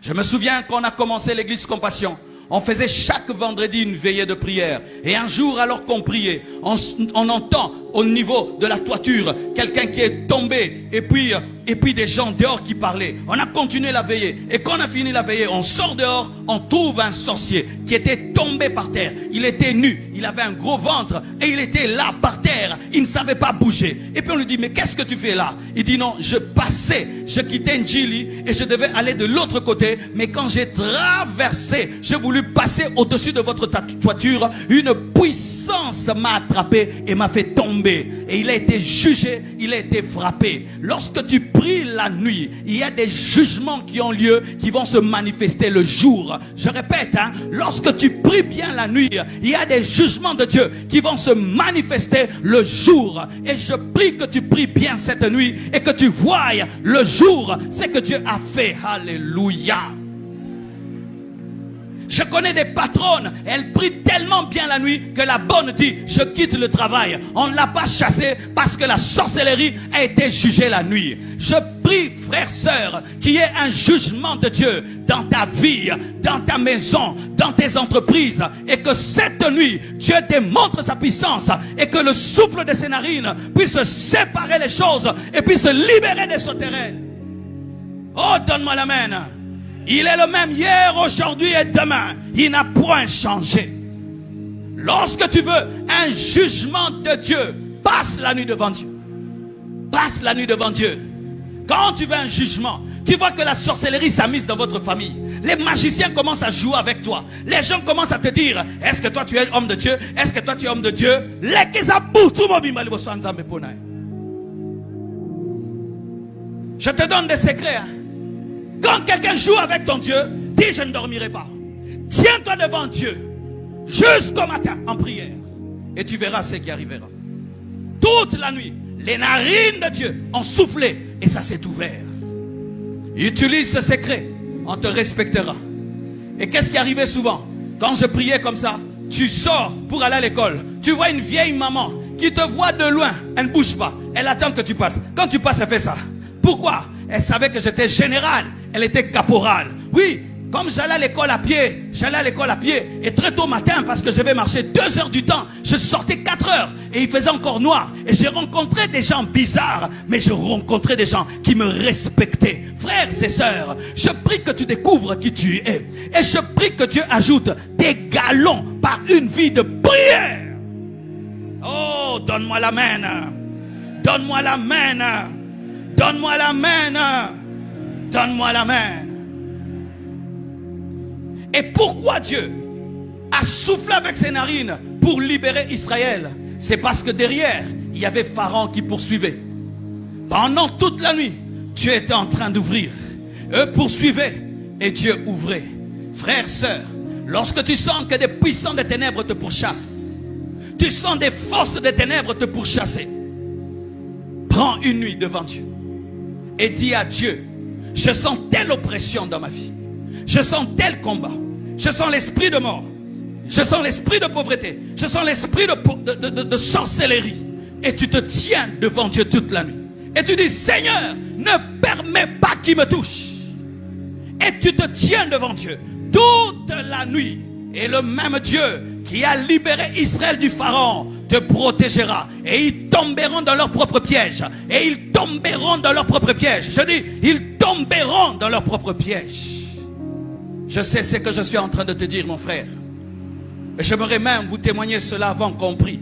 Je me souviens qu'on a commencé l'église Compassion. On faisait chaque vendredi une veillée de prière. Et un jour, alors qu'on priait, on entend au niveau de la toiture quelqu'un qui est tombé. Et puis des gens dehors qui parlaient. On a continué la veillée. Et quand on a fini la veillée, on sort dehors, on trouve un sorcier qui était tombé par terre. Il était nu, il avait un gros ventre et il était là par terre. Il ne savait pas bouger. Et puis on lui dit, mais qu'est-ce que tu fais là? Il dit, non, je quittais Njili et je devais aller de l'autre côté. Mais quand j'ai traversé, j'ai voulu passer au-dessus de votre toiture. Une puissance m'a attrapé et m'a fait tomber. Et il a été jugé, il a été frappé. Lorsque tu pries la nuit, il y a des jugements qui ont lieu, qui vont se manifester le jour. Je répète, lorsque tu pries bien la nuit, il y a des jugements de Dieu qui vont se manifester le jour. Et je prie que tu pries bien cette nuit et que tu voies le jour, ce que Dieu a fait. Alléluia. Je connais des patronnes, elles prient tellement bien la nuit que la bonne dit, je quitte le travail. On ne l'a pas chassée parce que la sorcellerie a été jugée la nuit. Je prie, frères, sœurs, qu'il y ait un jugement de Dieu dans ta vie, dans ta maison, dans tes entreprises. Et que cette nuit, Dieu démontre sa puissance et que le souffle de ses narines puisse séparer les choses et puisse libérer des sauterelles. Oh, donne-moi l'amen. Il est le même hier, aujourd'hui et demain. Il n'a point changé. Lorsque tu veux un jugement de Dieu, passe la nuit devant Dieu. Passe la nuit devant Dieu. Quand tu veux un jugement, tu vois que la sorcellerie s'amuse dans votre famille. Les magiciens commencent à jouer avec toi. Les gens commencent à te dire, est-ce que toi tu es homme de Dieu? Est-ce que toi tu es homme de Dieu? Je te donne des secrets. Quand quelqu'un joue avec ton Dieu, dis je ne dormirai pas. Tiens-toi devant Dieu jusqu'au matin en prière. Et tu verras ce qui arrivera. Toute la nuit, les narines de Dieu ont soufflé et ça s'est ouvert. Utilise ce secret, on te respectera. Et qu'est-ce qui arrivait souvent? Quand je priais comme ça, tu sors pour aller à l'école. Tu vois une vieille maman qui te voit de loin. Elle ne bouge pas. Elle attend que tu passes. Quand tu passes, elle fait ça. Pourquoi? Elle savait que j'étais général. Elle était caporal. Oui, comme j'allais à l'école à pied, et très tôt matin, parce que je devais marcher 2 heures du temps, je sortais 4 heures et il faisait encore noir. Et j'ai rencontré des gens bizarres, mais je rencontrais des gens qui me respectaient. Frères et sœurs, je prie que tu découvres qui tu es. Et je prie que Dieu ajoute des galons par une vie de prière. Oh, donne-moi l'amen. Donne-moi l'amen. Donne-moi l'amen. Donne-moi l'amen. Et pourquoi Dieu a soufflé avec ses narines pour libérer Israël? C'est parce que derrière, il y avait Pharaon qui poursuivait. Pendant toute la nuit, Dieu était en train d'ouvrir. Eux poursuivaient et Dieu ouvrait. Frères, sœurs, lorsque tu sens que des puissants des ténèbres te pourchassent, tu sens des forces des ténèbres te pourchasser, prends une nuit devant Dieu et dis à Dieu, je sens telle oppression dans ma vie. Je sens tel combat. Je sens l'esprit de mort. Je sens l'esprit de pauvreté. Je sens l'esprit de sorcellerie. Et tu te tiens devant Dieu toute la nuit. Et tu dis, Seigneur, ne permets pas qu'il me touche. Et tu te tiens devant Dieu toute la nuit. Et le même Dieu qui a libéré Israël du Pharaon te protégera. Et ils tomberont dans leur propre piège. Et ils tomberont dans leur propre piège. Je dis, ils tomberont dans leur propre piège. Je sais ce que je suis en train de te dire, mon frère. Et j'aimerais même vous témoigner cela avant qu'on prie.